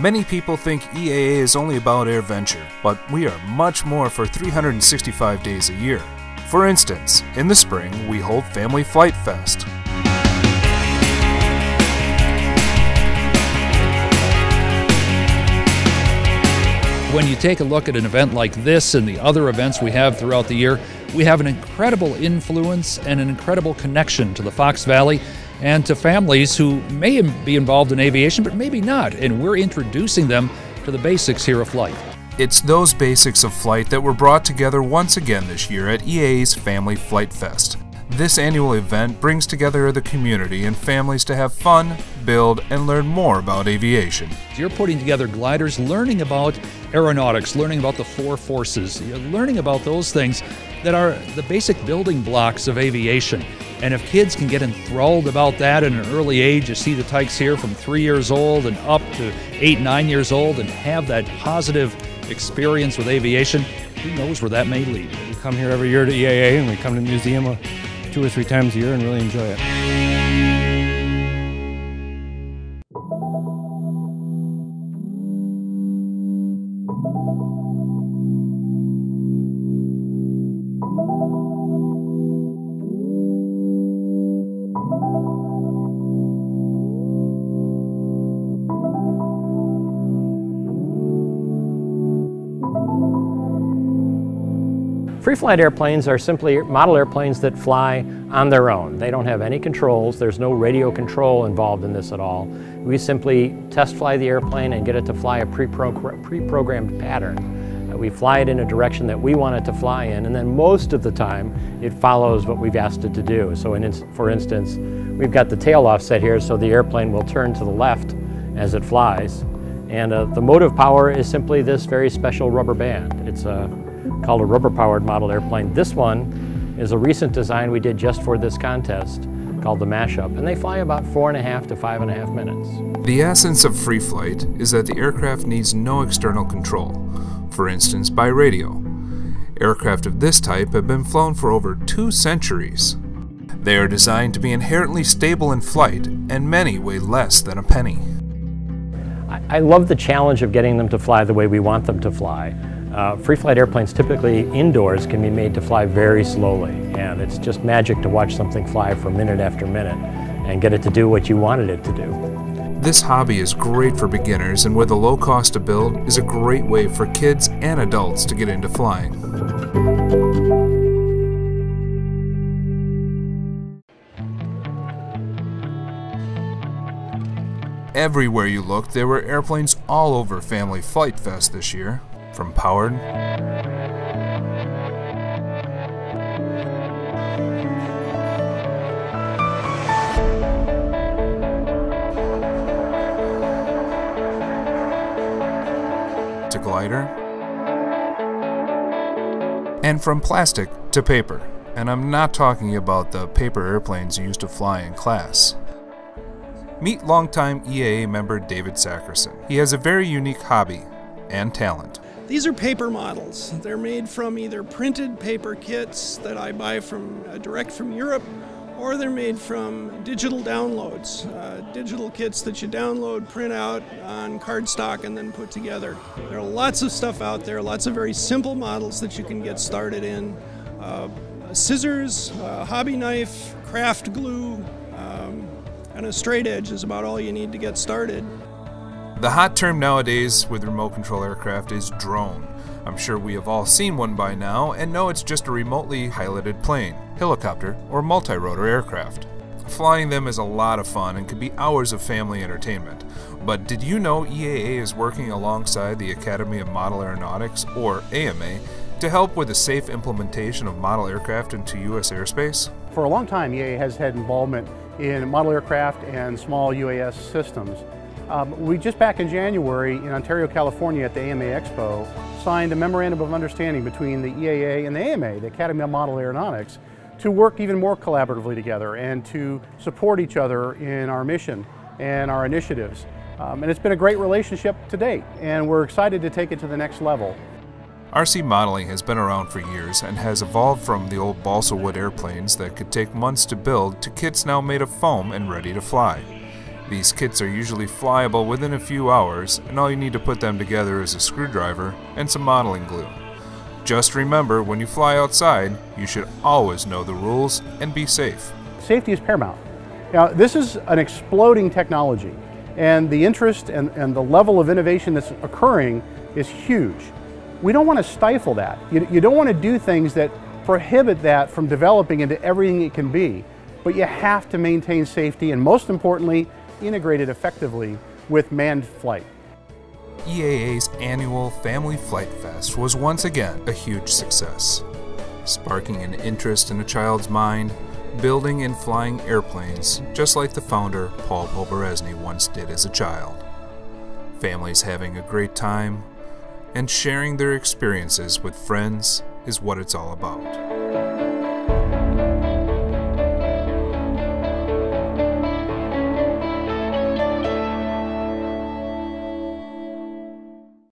Many people think EAA is only about AirVenture, but we are much more for 365 days a year. For instance, in the spring, we hold Family Flight Fest. When you take a look at an event like this and the other events we have throughout the year, we have an incredible influence and an incredible connection to the Fox Valley and to families who may be involved in aviation, but maybe not, and we're introducing them to the basics here of flight. It's those basics of flight that were brought together once again this year at EAA's Family Flight Fest. This annual event brings together the community and families to have fun, build, and learn more about aviation. You're putting together gliders, learning about aeronautics, learning about the four forces, you're learning about those things that are the basic building blocks of aviation. And if kids can get enthralled about that at an early age, you see the tykes here from 3 years old and up to 8, 9 years old, and have that positive experience with aviation, who knows where that may lead. We come here every year to EAA, and we come to the museum 2 or 3 times a year and really enjoy it. Free-flight airplanes are simply model airplanes that fly on their own. They don't have any controls. There's no radio control involved in this at all. We simply test fly the airplane and get it to fly a pre-programmed pattern. We fly it in a direction that we want it to fly in, and then most of the time it follows what we've asked it to do. So for instance, we've got the tail offset here, so the airplane will turn to the left as it flies. And the motive power is simply this very special rubber band. It's called a rubber-powered model airplane. This one is a recent design we did just for this contest called the Mashup, and they fly about 4.5 to 5.5 minutes. The essence of free flight is that the aircraft needs no external control, for instance by radio. Aircraft of this type have been flown for over 2 centuries. They are designed to be inherently stable in flight, and many weigh less than a penny. I love the challenge of getting them to fly the way we want them to fly. Free-flight airplanes typically indoors can be made to fly very slowly, and it's just magic to watch something fly for minute after minute and get it to do what you wanted it to do. This hobby is great for beginners, and with a low cost to build is a great way for kids and adults to get into flying. Everywhere you looked, there were airplanes all over Family Flight Fest this year. From powered to glider, and from plastic to paper. And I'm not talking about the paper airplanes you used to fly in class. Meet longtime EAA member David Sackerson. He has a very unique hobby and talent. These are paper models. They're made from either printed paper kits that I buy from direct from Europe, or they're made from digital downloads, digital kits that you download, print out on cardstock, and then put together. There are lots of stuff out there, lots of very simple models that you can get started in. Scissors, a hobby knife, craft glue, and a straight edge is about all you need to get started. The hot term nowadays with remote control aircraft is drone. I'm sure we have all seen one by now and know it's just a remotely piloted plane, helicopter, or multi-rotor aircraft. Flying them is a lot of fun and can be hours of family entertainment. But did you know EAA is working alongside the Academy of Model Aeronautics, or AMA, to help with the safe implementation of model aircraft into U.S. airspace? For a long time, EAA has had involvement in model aircraft and small UAS systems. We just back in January in Ontario, California at the AMA Expo signed a memorandum of understanding between the EAA and the AMA, the Academy of Model Aeronautics, to work even more collaboratively together and to support each other in our mission and our initiatives. And it's been a great relationship to date, and we're excited to take it to the next level. RC modeling has been around for years and has evolved from the old balsa wood airplanes that could take months to build to kits now made of foam and ready to fly. These kits are usually flyable within a few hours, and all you need to put them together is a screwdriver and some modeling glue. Just remember, when you fly outside, you should always know the rules and be safe. Safety is paramount. Now, this is an exploding technology, and the interest and the level of innovation that's occurring is huge. We don't want to stifle that. You don't want to do things that prohibit that from developing into everything it can be, but you have to maintain safety and, most importantly, integrate it effectively with manned flight. EAA's annual Family Flight Fest was once again a huge success, sparking an interest in a child's mind, building and flying airplanes just like the founder Paul Poberezny once did as a child. Families having a great time and sharing their experiences with friends is what it's all about.